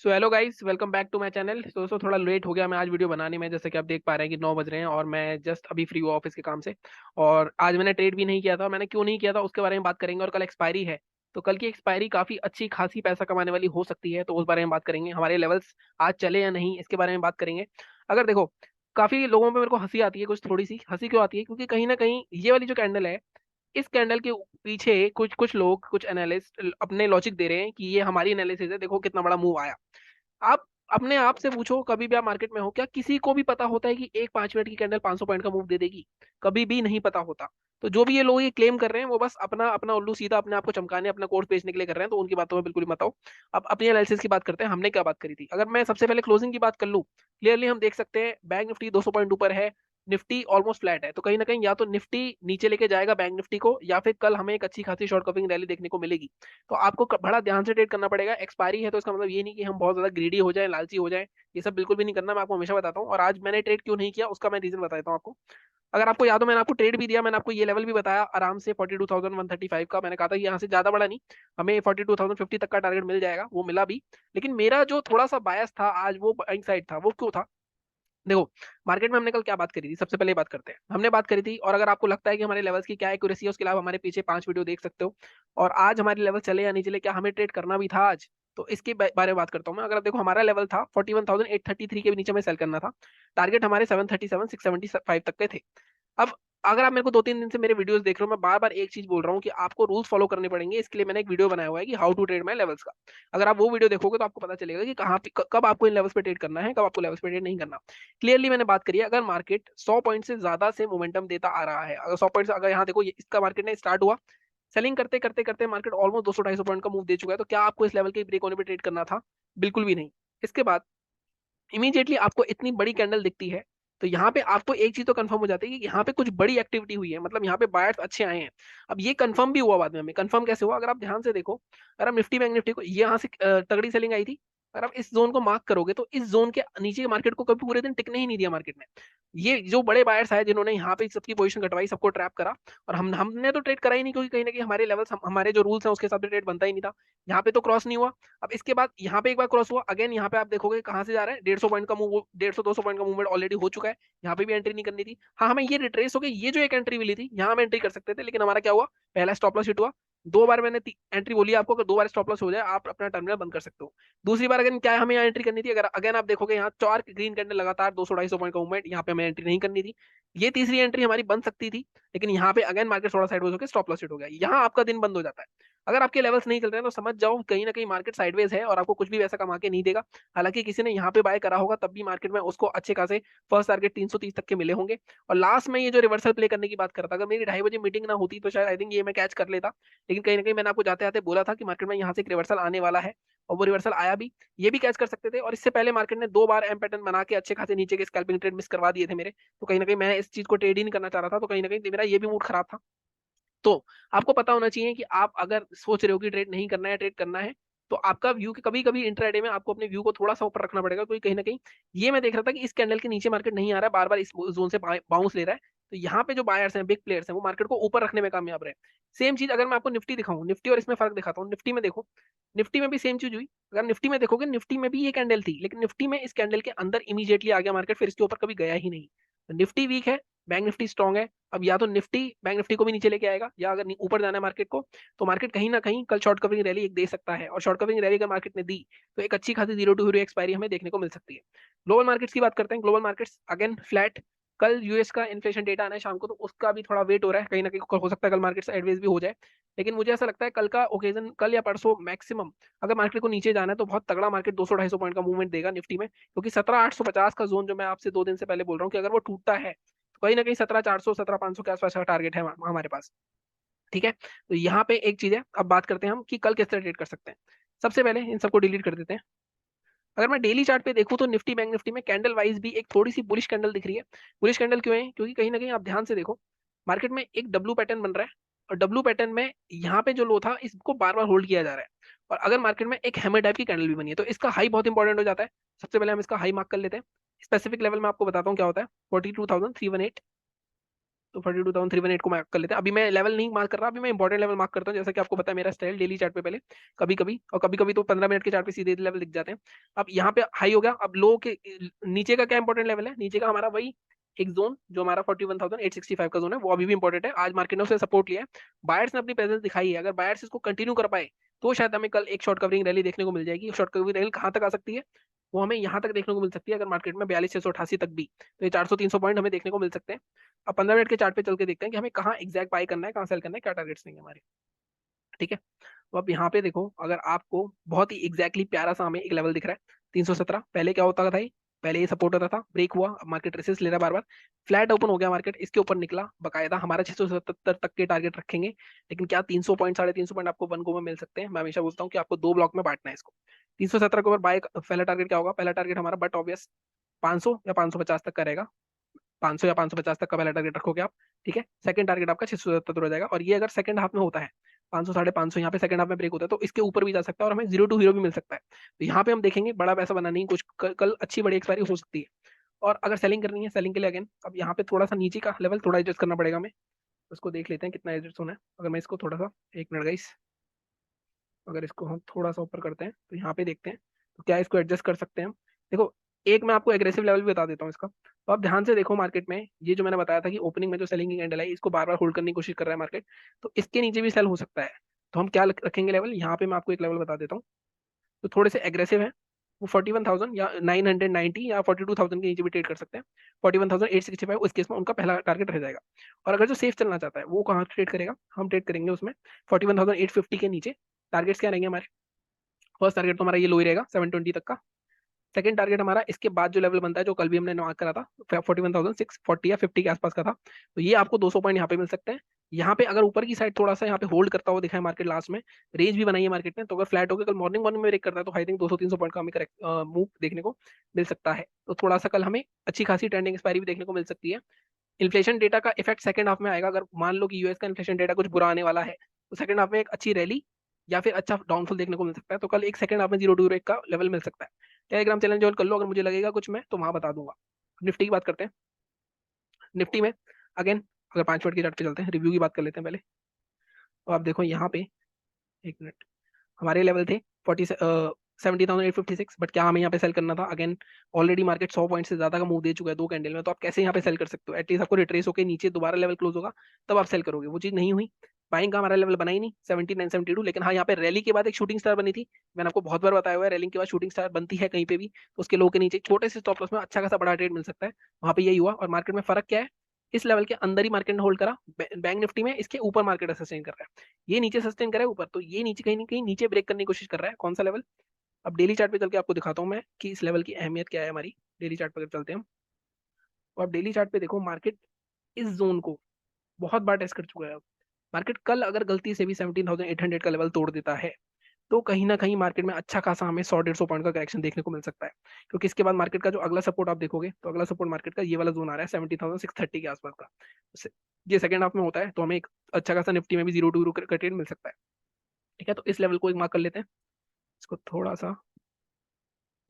So hello guys, welcome back to my channel. दोस्तों थोड़ा late हो गया मैं आज वीडियो बनाने में, जैसे कि आप देख पा रहे हैं कि 9 बज रहे हैं और मैं जस्ट अभी फ्री हुआ ऑफिस के काम से। और आज मैंने ट्रेड भी नहीं किया था। मैंने क्यों नहीं किया था उसके बारे में बात करेंगे। और कल एक्सपायरी है, तो कल की एक्सपायरी काफी अच्छी खासी पैसा कमाने वाली हो सकती है, तो उस बारे में बात करेंगे। हमारे लेवल्स आज चले या नहीं इसके बारे में बात करेंगे। अगर देखो, काफी लोगों पे मेरे को हंसी आती है, कुछ थोड़ी सी हंसी क्यों आती है, क्योंकि कहीं ना कहीं ये वाली जो कैंडल है, इस कैंडल के पीछे कुछ कुछ लोग, कुछ एनालिस्ट अपने लॉजिक दे रहे हैं कि ये हमारी एनालिसिस है, देखो कितना बड़ा मूव आया। आप अपने आप से पूछो, कभी भी आप मार्केट में हो, क्या किसी को भी पता होता है कि एक 5 मिनट की कैंडल 500 पॉइंट का मूव दे देगी? कभी भी नहीं पता होता। तो जो भी ये लोग ये क्लेम कर रहे हैं, वो बस अपना अपना उल्लू सीधा अपने आप को चमकाने, अपना कोर्स बेचने के लिए कर रहे हैं, तो उनकी बातों में बिल्कुल भी मत आओ। अब अपनी एनालिसिस की बात करते हैं, हमने क्या बात करी थी। अगर मैं सबसे पहले क्लोजिंग की बात कर लूं, क्लियरली हम देख सकते हैं बैंक निफ्टी 200 पॉइंट ऊपर है, निफ्टी ऑलमोस्ट फ्लैट है। तो कहीं ना कहीं या तो निफ्टी नीचे लेके जाएगा बैंक निफ्टी को, या फिर कल हमें एक अच्छी खासी शॉर्ट कवरिंग रैली देखने को मिलेगी। तो आपको बड़ा ध्यान से ट्रेड करना पड़ेगा। एक्सपायरी है तो इसका मतलब ये नहीं कि हम बहुत ज्यादा ग्रीडी हो जाए, लालची हो जाए। ये सब बिल्कुल भी नहीं करना, मैं आपको हमेशा बताता हूँ। और आज मैंने ट्रेड क्यों नहीं किया उसका मैं रीजन बता देता हूँ आपको। अगर आपको याद हो, मैंने आपको ट्रेड भी दिया, मैंने आपको ये लेवल भी बताया आराम से 42,135 का। मैंने कहा था कि यहाँ से ज्यादा बड़ा नहीं, हमें 42,050 तक का टारगेट मिल जाएगा, वो मिला भी। लेकिन मेरा जो थोड़ा सा बायस था आज, वो बाइंग साइड था। वो क्यों था? देखो, मार्केट में हमने कल क्या बात करी थी, सबसे पहले बात करते हैं। हमने बात करी थी, और अगर आपको लगता है कि हमारे लेवल्स की क्या एक्यूरेसी है, उसके अलावा हमारे पीछे 5 वीडियो देख सकते हो। और आज हमारे लेवल चले या नहीं चले, क्या हमें ट्रेड करना भी था आज, तो इसके बारे में बात करता हूँ मैं। अगर आप देखो, हमारा लेवल था 41,833 के भी नीचे में सेल करना था। टारगेट हमारे 737 675 तक के थे। अब अगर आप मेरे को 2-3 दिन से मेरे वीडियोस देख रहे हो, मैं बार बार एक चीज बोल रहा हूँ कि आपको रूल्स फॉलो करने पड़ेंगे। इसके लिए मैंने एक वीडियो बनाया हुआ है कि how to trade my levels का। अगर आप वो वीडियो देखोगे तो आपको पता चलेगा कि कहाँ पे कब आपको इन लेवल्स पे ट्रेड करना है, कब आपको लेवल्स पे ट्रेड नहीं करना। क्लियरली मैंने बात करी है। अगर मार्केट 100 पॉइंट से ज्यादा से मोमेंटम देता आ रहा है, अगर 100 पॉइंट, अगर यहाँ देखो इसका मार्केट ने स्टार्ट हुआ सेलिंग करते करते करते, मार्केट ऑलमोस्ट 200-250 पॉइंट का मूव दे चुका है, तो क्या आपको इस लेवल के ब्रेक होने पे ट्रेड करना था? बिल्कुल भी नहीं। इसके बाद इमीडिएटली आपको इतनी बड़ी कैंडल दिखती है, तो यहाँ पे आपको एक चीज तो कंफर्म हो जाती है कि यहाँ पे कुछ बड़ी एक्टिविटी हुई है, मतलब यहाँ पे बायर्स अच्छे आए हैं। अब ये कंफर्म भी हुआ बाद में। हमें कंफर्म कैसे हुआ? अगर आप ध्यान से देखो, अगर आप निफ्टी बैंक निफ्टी को, ये यहाँ से तगड़ी सेलिंग आई थी। अगर आप इस जोन को मार्क करोगे, तो इस जोन के नीचे के मार्केट को कभी पूरे दिन टिकने ही नहीं दिया मार्केट ने। ये जो बड़े बायर्स आए, जिन्होंने यहाँ पे सबकी पोजीशन कटवाई, सबको ट्रैप करा। और हमने तो ट्रेड करा ही नहीं, क्योंकि कहीं ना कहीं हमारे लेवल्स, हमारे जो रूल्स हैं उसके हिसाब से ट्रेड बनता ही नहीं था। यहाँ पे तो क्रॉस नहीं हुआ। अब इसके बाद यहाँ पे एक बार क्रॉस हुआ अगेन, यहाँ पे आप देखोगे कहाँ से जा रहा है, 150 पॉइंट का मूव, 150-200 पॉइंट का मूवमेंट ऑलरेडी हो चुका है। यहाँ पे भी एंट्री नहीं करनी थी। हाँ, हमें ये रिट्रेस हो गई, ये जो एक एंट्री मिली थी यहाँ हम एंट्री कर सकते थे, लेकिन हमारा क्या हुआ? पहला स्टॉप लॉस हिट हुआ। 2 बार मैंने एंट्री बोली आपको, अगर 2 बार स्टॉप लॉस हो जाए आप अपना टर्मिनल बंद कर सकते हो। दूसरी बार अगर क्या है, हमें यहाँ एंट्री करनी थी। अगर अगेन आप देखोगे, यहाँ 4 ग्रीन कैंडल लगातार 200-250 पॉइंट का मूवमेंट, यहाँ पे हमें एंट्री नहीं करनी थी। ये तीसरी एंट्री हमारी बन सकती थी, लेकिन यहाँ पे अगेन मार्केट थोड़ा साइडवेज होकर स्टॉप लॉस हिट हो गया, यहाँ आपका दिन बंद हो जाता है। अगर आपके लेवल्स नहीं चल रहे हैं, तो समझ जाओ कहीं ना कहीं मार्केट साइडवेज है और आपको कुछ भी वैसा कमा के नहीं देगा। हालांकि किसी ने यहाँ पे बाय करा होगा, तब भी मार्केट में उसको अच्छे खासे फर्स्ट टारगेट 330 तक के मिले होंगे। और लास्ट में ये जो रिवर्सल प्ले करने की बात करता, अगर मेरी 2:30 बजे मीटिंग ना होती तो शायद आई थिंक ये मैं कैच कर लेता। लेकिन कहीं ना कहीं मैंने आपको जाते आते बोला था कि मार्केट में यहाँ से एक रिवर्सल आने वाला है, और वो रिवर्सल आया भी। ये भी कैच कर सकते थे। और इससे पहले मार्केट ने 2 बार एम पैटर्न बना के अच्छे खासे नीचे के स्कैल्पिंग ट्रेड मिस करवा दिए थे मेरे। तो कहीं ना कहीं मैं इस चीज को ट्रेड ही नहीं करना चाह रहा था, तो कहीं ना कहीं मेरा ये भी मूड खराब था। तो आपको पता होना चाहिए कि आप अगर सोच रहे हो कि ट्रेड नहीं करना है, ट्रेड करना है, तो आपका व्यू, कभी कभी इंट्राडे में आपको अपने व्यू को थोड़ा सा ऊपर रखना पड़ेगा, क्योंकि कहीं ना कहीं ये मैं देख रहा था कि इस कैंडल के नीचे मार्केट नहीं आ रहा है, बार बार इस जोन से बाउंस ले रहा है। तो यहाँ पे जो बायर्स हैं, बिग प्लेयर्स हैं, वो मार्केट को ऊपर रखने में कामयाब रहे। सेम चीज अगर मैं आपको निफ्टी दिखाऊं, निफ्टी और इसमें फर्क दिखाता हूँ। निफ्टी में देखो, निफ्टी में भी सेम चीज हुई। अगर निफ्टी में देखोगे, निफ्टी में भी ये कैंडल थी, लेकिन निफ्टी में इस कैंडल के अंदर इमीडिएटली आ गया मार्केट, फिर इसके ऊपर कभी गया ही नहीं। तो निफ्टी वीक है, बैंक निफ्टी स्ट्रांग है। अब या तो निफ्टी बैंक निफ्टी को भी नीचे लेके आएगा, या अगर ऊपर जाना है मार्केट को, तो मार्केट कहीं ना कहीं कल शॉर्ट कवरिंग रैली एक दे सकता है। और शॉर्ट कवरिंग रैली अगर मार्केट ने दी, तो एक अच्छी खासी 0 to 0 एक्सपायरी हमें देखने को मिल सकती है। ग्लोबल मार्केट्स की बात करते हैं। Global markets again flat. कल यूएस का इन्फ्लेशन डेटा आना है शाम को, तो उसका भी थोड़ा वेट हो रहा है। कहीं ना कहीं हो सकता है कल मार्केट साइडवेज भी हो जाए। लेकिन मुझे ऐसा लगता है कल का ओकेजन, कल या परसों मैक्सिमम, अगर मार्केट को नीचे जाना है, तो बहुत तगड़ा मार्केट 200-250 पॉइंट का मूवमेंट देगा निफ्टी में, क्योंकि 17,850 का जोन जो मैं आपसे 2 दिन से पहले बोल रहा हूँ कि अगर वो टूटता है, तो कहीं ना कहीं 17,400 17,500 के आसपास का टारगेट है हमारे पास। ठीक है, तो यहाँ पे एक चीज है। अब बात करते हैं हम कि कल किस तरह ट्रेड कर सकते हैं। सबसे पहले इन सबको डिलीट कर देते हैं। अगर मैं डेली चार्ट पे देखूं, तो निफ्टी बैंक निफ्टी में कैंडल वाइज भी एक थोड़ी सी बुलिश कैंडल दिख रही है। बुलिश कैंडल क्यों है? क्योंकि कहीं ना कहीं आप ध्यान से देखो, मार्केट में एक डब्लू पैटर्न बन रहा है, और डब्लू पैटर्न में यहाँ पे जो लो था, इसको बार बार होल्ड किया जा रहा है। और अगर मार्केट में एक हैमर टाइप की कैंडल भी बनी है, तो इसका हाई बहुत इंपॉर्टेंट हो जाता है। सबसे पहले हम इसका हाई मार्क कर लेते हैं। स्पेसिफिक लेवल में आपको बताता हूँ क्या होता है, 42,318। तो 42,318 को मार्क कर लेते हैं। अभी मैं लेवल नहीं मार्क कर रहा, अभी मैं इंपॉर्टेंट लेवल मार्क करता हूँ। जैसा कि आपको पता है मेरा स्टाइल डेली चार्ट पे पहले कभी कभी और कभी कभी तो 15 मिनट के चार्ट पे सीधे लेवल दिख जाते हैं। अब यहाँ पे हाई हो गया, अब लो के नीचे का क्या इंपॉर्टेंट लेवल है, नीचे का हमारा वही एक जोन जो हमारा 41,865 का जोन है, वो अभी भी इंपॉर्टेंट है। आज मार्केट ने उसे सपोर्ट लिया है, बायर्स ने अपनी प्रेजेंस दिखाई है। अगर बायर्स इसको कंटिन्यू कर पाए तो शायद हमें कल एक शॉर्ट कवरिंग रैली देखने को मिल जाएगी। शॉर्ट कवरिंग रैली कहाँ तक आ सकती है, वो हमें यहाँ तक देखने को मिल सकती है अगर मार्केट में 42,688 तक भी, तो ये 400-300 पॉइंट हमें देखने को मिल सकते हैं। अब 15 मिनट के चार्ट पे चल के देखते हैं कि हमें कहाँ एग्जैक्ट बाय करना है, कहाँ सेल करना है, क्या टारगेट्स नहीं है हमारे। ठीक है, तो अब यहाँ पे देखो, अगर आपको बहुत ही एग्जैक्टली प्यारा सा हमें एक लेवल दिख रहा है 317। पहले क्या होता था, पहले ये सपोर्ट होता था, ब्रेक हुआ, अब मार्केट रेसिस्ट ले रहा है बार बार, फ्लैट ओपन हो गया मार्केट, इसके ऊपर निकला बकायदा। हमारा 677 तक के टारगेट रखेंगे, लेकिन क्या 300 पॉइंट 350 पॉइंट आपको वन गो में मिल सकते हैं। मैं हमेशा बोलता हूँ कि आपको 2 ब्लॉक में बांटना है इसको। 317 के ऊपर बाय, पहला टारगेट क्या होगा, पहला टारगेट हमारा बट ऑब्वियस 500 या 550 तक का रहेगा। 500 या 550 तक का पहला टारगेट रखोगे आप। ठीक है, सेकंड टारगेट आपका 677 हो जाएगा, और ये अगर सेकंड हाफ में होता है 500 550 यहाँ पे सेकंड हाफ में ब्रेक होता है तो इसके ऊपर भी जा सकता है और हमें 0 to 0 भी मिल सकता है। तो यहाँ पे हम देखेंगे, बड़ा पैसा बना नहीं कुछ, कल अच्छी बड़ी एक्सपायरी हो सकती है। और अगर सेलिंग करनी है, सेलिंग के लिए अगेन अब यहाँ पे थोड़ा सा नीचे का लेवल थोड़ा एडजस्ट करना पड़ेगा हमें। उसको देख लेते हैं कितना एडजस्ट होना है। अगर मैं इसको थोड़ा सा, एक मिनट गाइस, अगर इसको हम थोड़ा सा ऊपर करते हैं तो यहाँ पे देखते हैं तो क्या इसको एडजस्ट कर सकते हैं हम। देखो, एक मैं आपको एग्रेसिव लेवल भी बता देता हूँ इसका, तो आप ध्यान से देखो मार्केट में, ये जो मैंने बताया था कि ओपनिंग में जो सेलिंग की कैंडल है इसको बार बार होल्ड करने की कोशिश कर रहा है मार्केट, तो इसके नीचे भी सेल हो सकता है। तो हम क्या रखेंगे लेवल, यहाँ पे मैं आपको एक लेवल बता देता हूँ तो थोड़े से एग्रेसिव है। वो 41,000 या 990 या 42,000 के नीचे भी ट्रेड कर सकते हैं। 41,865 उस केस में उनका पहला टारगेट रह जाएगा। और अगर जो सेफ चलना चाहता है वो कहाँ ट्रेड करेगा, हम ट्रेड करेंगे उसमें 41,850 के नीचे। टारगेट्स क्या रहेंगे हमारे, फर्स्ट टारगेट तो हमारा ये लो ही रहेगा 720 तक का। सेकंड टारगेट हमारा इसके बाद जो लेवल बनता है, जो कल भी हमने मार्क करा था 41,640 या 50 के आसपास का था, तो ये आपको 200 पॉइंट यहाँ पे मिल सकते हैं। यहाँ पे अगर ऊपर की साइड थोड़ा सा यहाँ पे होल्ड करता हुआ दिखा है मार्केट लास्ट में, रेंज भी बनाई है मार्केट ने, तो अगर फ्लैट होकर कल मॉर्निंग मॉर्निंग में ब्रेक करता है तो आई थिंक 200-300 पॉइंट का हमें करेक्ट मूव देखने को मिल सकता है। तो थोड़ा सा कल हमें अच्छी खासी ट्रेंडिंग एक्सपायरी भी देखने को मिल सकती है। इन्फ्लेशन डेटा का इफेक्ट सेकंड हाफ में आएगा। अगर मान लो कि यूएस का इन्फ्लेशन डेटा कुछ बुरा आने वाला है तो सेकंड हाफ में एक अच्छी रैली या फिर अच्छा डाउनफॉल देखने को मिल सकता है। तो कल एक सेकंड हाफ में 0 to 0 का लेवल मिल सकता है। टेलीग्राम चैनल ज्वाइन कर लो, अगर मुझे लगेगा कुछ मैं तो वहां बता दूंगा। निफ्टी की बात करते हैं। निफ्टी में अगेन, अगर 5 मिनट की चार्ट पे चलते हैं, रिव्यू की बात कर लेते हैं पहले। तो आप देखो यहाँ पे, एक मिनट, हमारे लेवल थे 70,856, बट क्या हमें यहाँ पे सेल करना था। अगेन ऑलरेडी मार्केट 100 पॉइंट से ज्यादा का मूव दे चुका है 2 कैंडल में, तो आप कैसे यहाँ पे सेल कर सकते हो। एटलीस्ट आपको रिट्रेस होकर नीचे दोबारा लेवल क्लोज होगा तब आप सेल करोगे, वो चीज नहीं हुई। बाइंग का हमारा लेवल बना ही नहीं 79-72, लेकिन हाँ यहाँ पे रैली के बाद एक शूटिंग स्टार बनी थी। मैंने आपको बहुत बार बताया हुआ है, रैली के बाद शूटिंग स्टार बनती है कहीं पे भी तो उसके लो के नीचे छोटे से स्टॉप लॉस में अच्छा खासा बड़ा ट्रेड मिल सकता है। वहां पे यही हुआ, और मार्केट में फर्क क्या है, इस लेवल के अंदर ही मार्केट ने होल्ड करा। बैंक निफ्टी में इसके ऊपर मार्केट सस्टेन कर रहा है, ये नीचे सस्टेन करे ऊपर, तो ये नीचे कहीं ना कहीं नीचे ब्रेक करने की कोशिश कर रहा है। कौन सा लेवल, अब डेली चार्ट पे चल के आपको दिखाता हूँ मैं कि इस लेवल की अहमियत क्या है हमारी। डेली चार्ट पर चलते हैं हम, तो आप डेली चार्ट पे देखो मार्केट इस जोन को बहुत बार टेस्ट कर चुका है। अब मार्केट कल अगर गलती से भी 17,800 का लेवल तोड़ देता है तो कहीं ना कहीं मार्केट में अच्छा खासा हमें 100-150 पॉइंट का करेक्शन देखने को मिल सकता है। क्योंकि इसके बाद मार्केट का जो अगला सपोर्ट आप देखोगे तो अगला सपोर्ट मार्केट का ये वाला जोन आ रहा है 70,630 के आसपास का। ये सेकंड हाफ में होता है तो हमें एक अच्छा खासा निफ्टी में भी 0 to 0 का ट्रेड मिल सकता है। ठीक है, तो इस लेवल को एक मार्क कर लेते हैं। इसको थोड़ा सा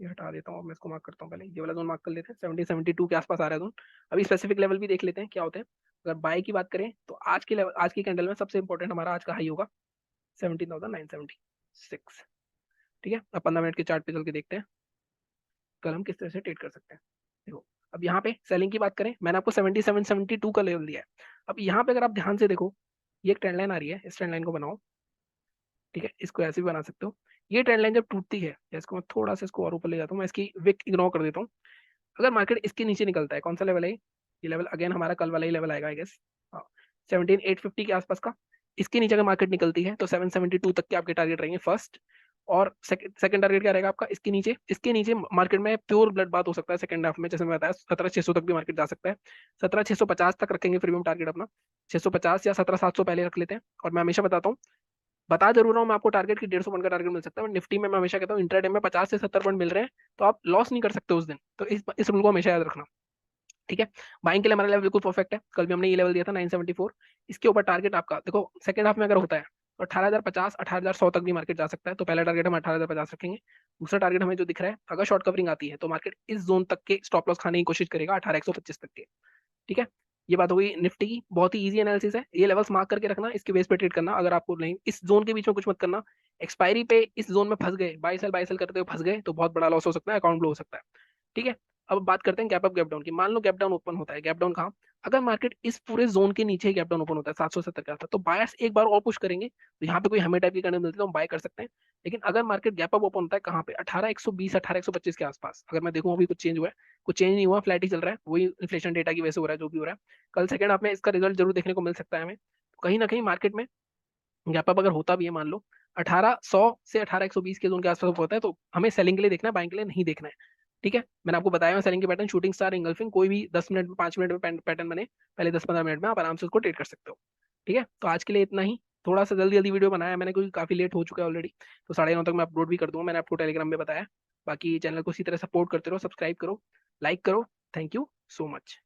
ये हटा देता हूँ, अब मैं इसको मार्क करता हूँ। पहले ये वाला जोन मार्क कर लेते हैं, 70-72 के आसपास आ रहा है जोन। अभी स्पेसिफिक लेवल भी देख लेते हैं क्या होते हैं। अगर बाय की बात करें तो आज के लेवल, आज की कैंडल में सबसे इंपॉर्टेंट हमारा आज का हाई होगा 17,976। ठीक है, अब 15 मिनट के चार्ट पे चल के देखते हैं कल हम किस तरह से ट्रेड कर सकते हैं। देखो, अब यहाँ पे सेलिंग की बात करें, मैंने आपको 77-72 का लेवल दिया है। अब यहाँ पे अगर आप ध्यान से देखो, ये एक ट्रेंड लाइन आ रही है, इस ट्रेंड लाइन को बनाओ। ठीक है, इसको ऐसे भी बना सकते हो। ये ट्रेंड लाइन जब टूटती है, या इसको मैं थोड़ा सा इसको और ऊपर ले जाता हूँ, मैं इसकी विक इग्नोर कर देता हूँ। अगर मार्केट इसके नीचे निकलता है, कौन सा लेवल है ये लेवल, अगेन हमारा कल वाला ही लेवल आएगा आई गेस, हाँ 17,850 के आसपास का। इसके नीचे अगर मार्केट निकलती है तो 772 तक के आपके टारगेट रहेंगे फर्स्ट। और सेकंड टारगेट क्या रहेगा आपका, इसके नीचे मार्केट में प्योर ब्लड बात हो सकता है सेकंड हाफ में, जैसे मैं बताया 17,600 तक भी मार्केट जा सकता है। 17,650 तक रखेंगे प्रीमियम टारगेट अपना, 650 या 17,700 पहले रख लेते हैं। और मैं हमेशा बताता हूँ, बता जरूर रहा हूँ मैं आपको, टारगेट की 150 पॉइंट का टारगेट मिल सकता है। निफ्टी में मैं हमेशा कहता हूँ इंट्राडे में 50 से 70 पॉइंट मिल रहे हैं तो आप लॉस नहीं कर सकते उस दिन, तो इस रूल को हमेशा याद रखना। ठीक है, बाइंग के लिए हमारा लेवल बिल्कुल परफेक्ट है। कल भी हमने ये लेवल दिया था 974, इसके ऊपर टारगेट आपका देखो सेकंड हाफ में अगर होता है तो 18,050 18,100 तक भी मार्केट जा सकता है। तो पहला टारगेट हम 18,050 रखेंगे। दूसरा टारगेट हमें जो दिख रहा है, अगर शॉर्ट कवरिंग आती है तो मार्केट इस जोन तक के स्टॉप लॉस खाने की कोशिश करेगा 18,125 तक के। ठीक है, ये बात हो गई निफ्टी की, बहुत ही इजी एनालिसिस है। ये लेवल्स मार्क करके रखना, इसके बेस पे ट्रेड करना। अगर आपको नहीं, इस जोन के बीच में कुछ मत करना। एक्सपायरी पे इस जोन में फंस गए, बाई सेल करते हुए फंस गए, तो बहुत बड़ा लॉस हो सकता है, अकाउंट ब्लो हो सकता है। ठीक है। अब बात करते हैं गैप अप गैप डाउन की। मान लो गैप डाउन ओपन होता है, गैप डाउन कहाँ, अगर मार्केट इस पूरे जोन के नीचे गैप डाउन ओपन होता है 770 का था, तो बायर्स एक बार और पुश करेंगे, तो यहाँ पे कोई हमें टाइप की कैंडल मिलती है तो हम बाय कर सकते हैं। लेकिन अगर मार्केट गैप अप ओपन होता है कहाँ पे, 18120 18125 के आसपास, अगर मैं देखूँ अभी कुछ चेंज हुआ है, कुछ चेंज नहीं हुआ, फ्लैट ही चल रहा है, वही इन्फ्लेशन डेटा की वजह से हो रहा है जो भी हो रहा है। कल सेकंड हाफ में इसका रिजल्ट जरूर देखने को मिल सकता है हमें। तो कहीं ना कहीं मार्केट में गैप अप अगर होता भी है, मान लो 1800 से 1820 के जोन के आसपास होता है, तो हमें सेलिंग के लिए देखना है, बाइंग के लिए नहीं देखना है। ठीक है। मैंने आपको बताया सेलिंग के पैटर्न, शूटिंग स्टार, इंगल्फिंग, कोई भी 10 मिनट में 5 मिनट में पैटर्न बने, पहले 10-15 मिनट में आप आराम से उसको ट्रेड कर सकते हो। ठीक है। तो आज के लिए इतना ही। थोड़ा सा जल्दी जल्दी वीडियो बनाया मैंने क्योंकि काफी लेट हो चुका है ऑलरेडी। तो 9:30 तक मैं अपलोड भी कर दूंगा, मैंने आपको टेलीग्राम में बताया। बाकी चैनल को इसी तरह सपोर्ट करते रहो, सब्सक्राइब करो, लाइक करो। Thank you so much.